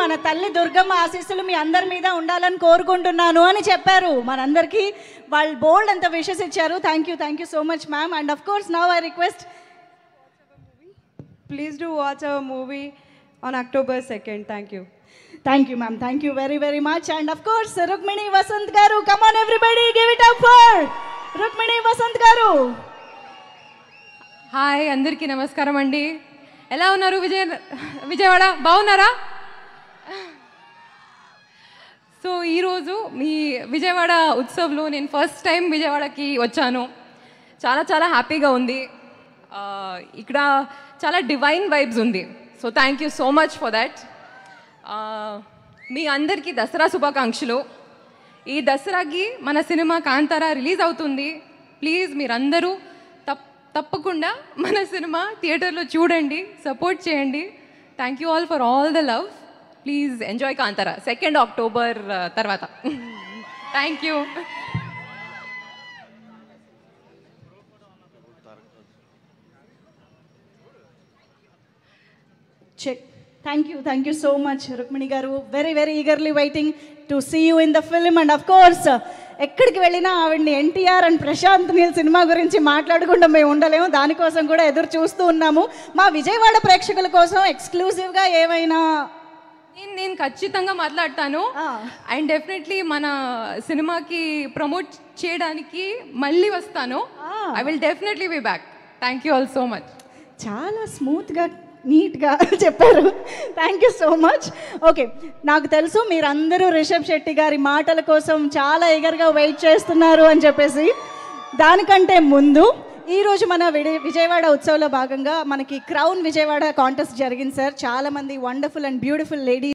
మన తల్లి దుర్గమ్మ ఆశీస్సులు మీ అందరి మీద ఉండాలని కోరుకుంటున్నాను అని చెప్పారు. మనందరికీ వాళ్ళు బోల్డ్ అంత విషెస్ ఇచ్చారు. Thank you so much ma'am. And of course now I request, please do watch our movie on October 2nd. Thank you ma'am, thank you very much. And of course Rukmini Vasant garu, come on everybody, give it up for Rukmini Vasant garu. Hi, అందరికీ నమస్కారం అండి. ఎలా ఉన్నారు? విజయవాడ బాగున్నారా? So ఈరోజు మీ విజయవాడ ఉత్సవ్లో నేను first time విజయవాడకి వచ్చాను. చాలా హ్యాపీగా ఉంది. ఇక్కడ చాలా డివైన్ వైబ్స్ ఉంది. So thank you so much for that. మీ అందరికీ దసరా శుభాకాంక్షలు. ఈ దసరాకి మన సినిమా కాంతారా రిలీజ్ అవుతుంది. ప్లీజ్ మీరందరూ తప్పకుండా మన సినిమా థియేటర్లో చూడండి, సపోర్ట్ చేయండి. Thank you all for all the love. Please enjoy Kantara 2nd October తర్వాత. Thank you. Check. Thank you so much Rukmini garu. Very eagerly waiting to see you in the film. And of course ఎక్కడికి వెళ్ళినా ఆవిడ్ని NTR and Prashanth Neel cinema గురించి మాట్లాడకుండా మేము ఉండలేము. దానికోసం కూడా ఎదురు చూస్తూ ఉన్నాము. మా విజయవాడ ప్రేక్షకుల కోసం ఎక్స్క్లూజివ్గా ఏమైనా నేను ఖచ్చితంగా మాట్లాడతాను. అండ్ డెఫినెట్లీ మన సినిమాకి ప్రమోట్ చేయడానికి మళ్ళీ వస్తాను. I will definitely be back. Thank you all so much. చాలా స్మూత్గా నీట్గా చెప్పారు. Thank you so much. Okay, నాకు తెలుసు మీరందరూ రిషబ్ శెట్టి గారి మాటల కోసం చాలా ఈగర్గా వెయిట్ చేస్తున్నారు అని చెప్పేసి. దానికంటే ముందు ఈరోజు మన విజయవాడ ఉత్సవంలో భాగంగా మనకి క్రౌన్ విజయవాడ కాంటెస్ట్ జరిగింది సార్. చాలామంది వండర్ఫుల్ అండ్ బ్యూటిఫుల్ లేడీస్